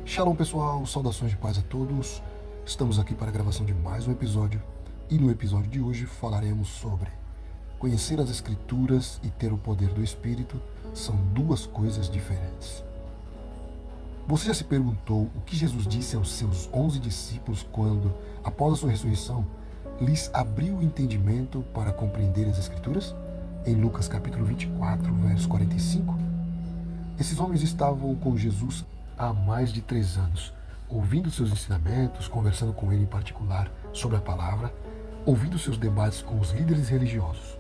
Shalom pessoal, saudações de paz a todos. Estamos aqui para a gravação de mais um episódio e no episódio de hoje falaremos sobre conhecer as Escrituras e ter o poder do Espírito são duas coisas diferentes. Você já se perguntou o que Jesus disse aos seus 11 discípulos quando, após a sua ressurreição, lhes abriu o entendimento para compreender as Escrituras? Em Lucas capítulo 24, verso 45. Esses homens estavam com Jesus há mais de 3 anos, ouvindo seus ensinamentos, conversando com ele em particular sobre a palavra, ouvindo seus debates com os líderes religiosos.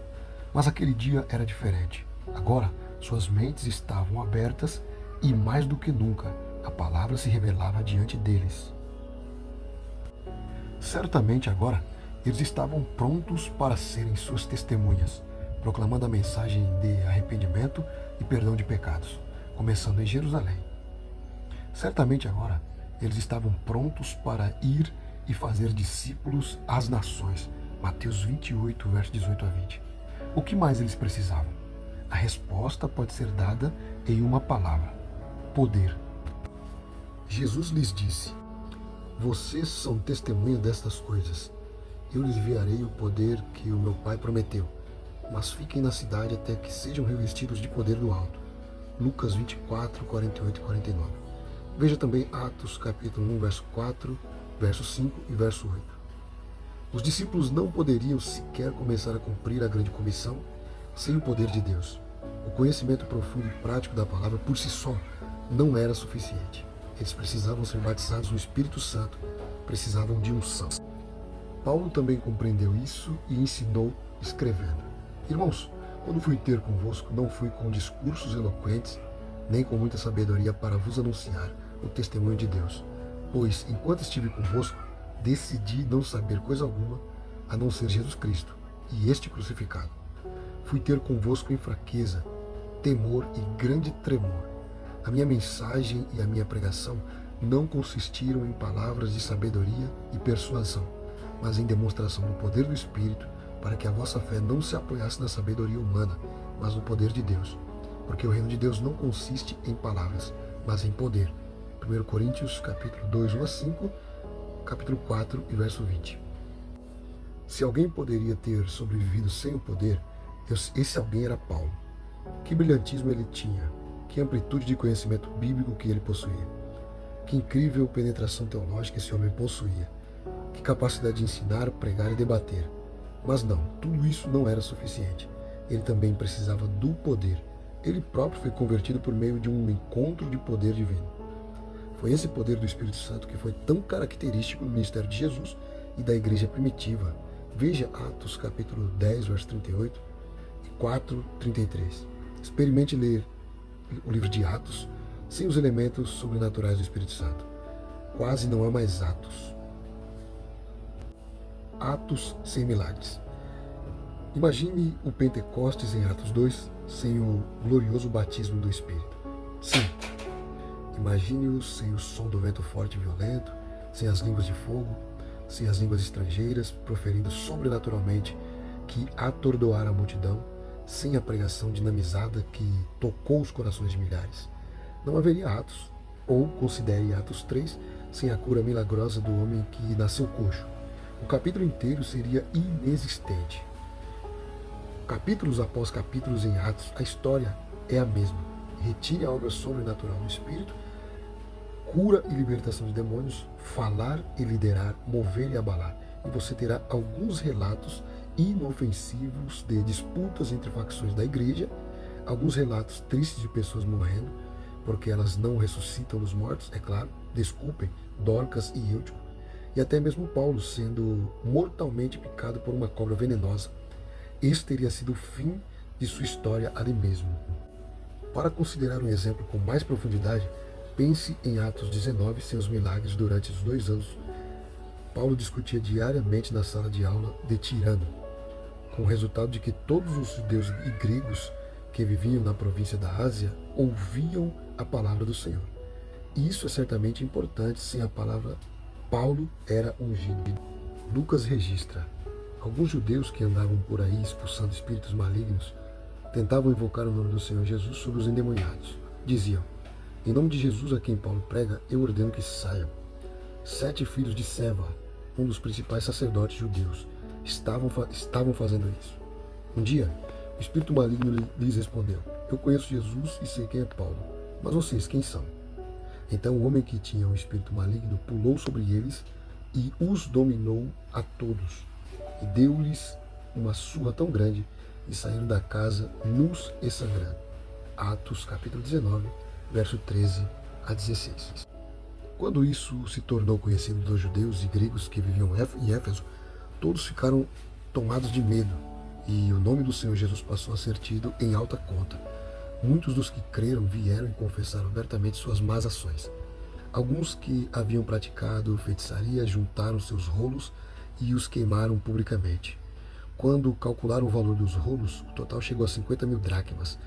Mas aquele dia era diferente. Agora, suas mentes estavam abertas e, mais do que nunca, a palavra se revelava diante deles. Certamente agora, eles estavam prontos para serem suas testemunhas, proclamando a mensagem de arrependimento e perdão de pecados, começando em Jerusalém. Certamente agora, eles estavam prontos para ir e fazer discípulos às nações. Mateus 28, verso 18 a 20. O que mais eles precisavam? A resposta pode ser dada em uma palavra: poder. Jesus lhes disse: vocês são testemunhas destas coisas. Eu lhes enviarei o poder que o meu Pai prometeu, mas fiquem na cidade até que sejam revestidos de poder do alto. Lucas 24, 48 e 49. Veja também Atos capítulo 1, verso 4, verso 5 e verso 8. Os discípulos não poderiam sequer começar a cumprir a grande comissão sem o poder de Deus. O conhecimento profundo e prático da palavra por si só não era suficiente. Eles precisavam ser batizados no Espírito Santo, precisavam de unção. Paulo também compreendeu isso e ensinou escrevendo: irmãos, quando fui ter convosco, não fui com discursos eloquentes, nem com muita sabedoria para vos anunciar o testemunho de Deus. Pois, enquanto estive convosco, decidi não saber coisa alguma, a não ser Jesus Cristo, e este crucificado. Fui ter convosco em fraqueza, temor e grande tremor. A minha mensagem e a minha pregação não consistiram em palavras de sabedoria e persuasão, mas em demonstração do poder do Espírito, para que a vossa fé não se apoiasse na sabedoria humana, mas no poder de Deus. Porque o reino de Deus não consiste em palavras, mas em poder. 1 Coríntios capítulo 2, 1 a 5, capítulo 4 e verso 20. Se alguém poderia ter sobrevivido sem o poder, esse alguém era Paulo. Que brilhantismo ele tinha, que amplitude de conhecimento bíblico que ele possuía. Que incrível penetração teológica esse homem possuía. Que capacidade de ensinar, pregar e debater. Mas não, tudo isso não era suficiente. Ele também precisava do poder. Ele próprio foi convertido por meio de um encontro de poder divino. Foi esse poder do Espírito Santo que foi tão característico no ministério de Jesus e da igreja primitiva. Veja Atos capítulo 10, verso 38 e 4, 33. Experimente ler o livro de Atos sem os elementos sobrenaturais do Espírito Santo. Quase não há mais Atos. Atos sem milagres. Imagine o Pentecostes em Atos 2 sem o glorioso batismo do Espírito. Sim, imagine-o sem o som do vento forte e violento, sem as línguas de fogo, sem as línguas estrangeiras, proferindo sobrenaturalmente que atordoara a multidão, sem a pregação dinamizada que tocou os corações de milhares. Não haveria Atos, ou considere Atos 3, sem a cura milagrosa do homem que nasceu coxo. O capítulo inteiro seria inexistente. Capítulos após capítulos em Atos, a história é a mesma. Retire a obra sobrenatural do Espírito, cura e libertação de demônios, falar e liderar, mover e abalar. E você terá alguns relatos inofensivos de disputas entre facções da igreja, alguns relatos tristes de pessoas morrendo, porque elas não ressuscitam dos mortos, é claro, desculpem, Dorcas e Eutico, e até mesmo Paulo sendo mortalmente picado por uma cobra venenosa. Esse teria sido o fim de sua história ali mesmo. Para considerar um exemplo com mais profundidade, pense em Atos 19 e seus milagres durante os 2 anos. Paulo discutia diariamente na sala de aula de Tirano, com o resultado de que todos os judeus e gregos que viviam na província da Ásia ouviam a palavra do Senhor. E isso é certamente importante, sem a palavra Paulo era ungido. Lucas registra: alguns judeus que andavam por aí expulsando espíritos malignos tentavam invocar o nome do Senhor Jesus sobre os endemoniados. Diziam: Em nome de Jesus a quem Paulo prega, eu ordeno que saiam. 7 filhos de Seva, um dos principais sacerdotes judeus, estavam fazendo isso. Um dia, o espírito maligno lhes respondeu: Eu conheço Jesus e sei quem é Paulo, mas vocês quem são? Então o homem que tinha um espírito maligno pulou sobre eles e os dominou a todos, e deu-lhes uma surra tão grande e saíram da casa nus e sangrando. Atos capítulo 19, verso 13 a 16. Quando isso se tornou conhecido dos judeus e gregos que viviam em Éfeso, todos ficaram tomados de medo, e o nome do Senhor Jesus passou a ser tido em alta conta. Muitos dos que creram vieram e confessaram abertamente suas más ações. Alguns que haviam praticado feitiçaria juntaram seus rolos e os queimaram publicamente. Quando calcularam o valor dos rolos, o total chegou a 50.000 dracmas.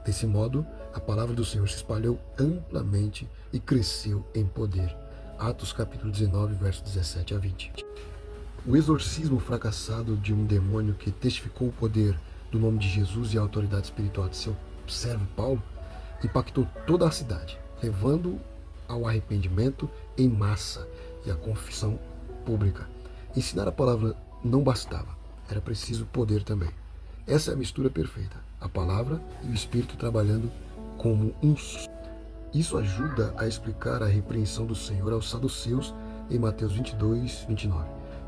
Desse modo, a palavra do Senhor se espalhou amplamente e cresceu em poder. Atos capítulo 19, versos 17 a 20. O exorcismo fracassado de um demônio que testificou o poder do nome de Jesus e a autoridade espiritual de seu servo Paulo impactou toda a cidade, levando ao arrependimento em massa e à confissão pública. Ensinar a palavra não bastava, era preciso poder também. Essa é a mistura perfeita, a palavra e o Espírito trabalhando como um só. Isso ajuda a explicar a repreensão do Senhor aos saduceus em Mateus 22, 29.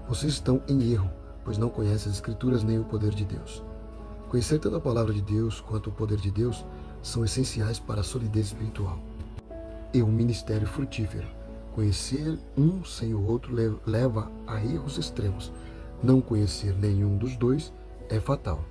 Vocês estão em erro, pois não conhecem as Escrituras nem o poder de Deus. Conhecer tanto a palavra de Deus quanto o poder de Deus são essenciais para a solidez espiritual e um ministério frutífero. Conhecer um sem o outro leva a erros extremos. Não conhecer nenhum dos dois é fatal.